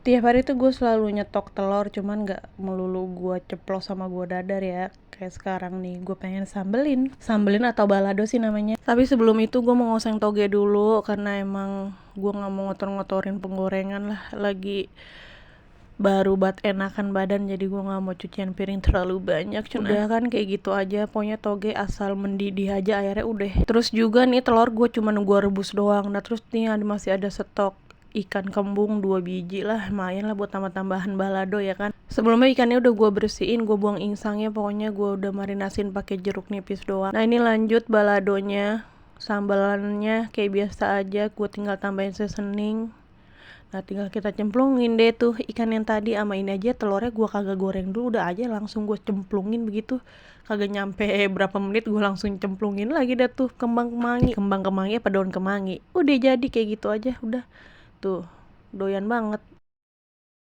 Tiap hari tuh gue selalu nyetok telur, cuman nggak melulu gue ceplos sama gue dadar ya. Kayak sekarang nih, gue pengen sambelin atau balado sih namanya. Tapi sebelum itu gue mau ngoseng toge dulu, karena emang gue nggak mau ngotor-ngotorin penggorengan lah. Lagi baru enakan badan, jadi gue nggak mau cucian piring terlalu banyak. Udah kan kayak gitu aja, pokoknya toge asal mendidih aja airnya udah. Terus juga nih telur gue cuman gue rebus doang. Nah terus nih masih ada stok ikan kembung 2 biji lah, lumayan lah buat tambah-tambahan balado ya kan. Sebelumnya ikannya udah gue bersihin, gue buang insangnya, pokoknya gue udah marinasin pakai jeruk nipis doang. Nah ini lanjut baladonya, sambalannya kayak biasa aja, gue tinggal tambahin seasoning. Nah tinggal kita cemplungin deh tuh ikan yang tadi sama ini aja, telurnya gue kagak goreng dulu, udah aja langsung gue cemplungin begitu. Kagak nyampe berapa menit gue langsung cemplungin lagi dah tuh kembang kemangi apa daun kemangi. Udah jadi kayak gitu aja, udah tuh doyan banget.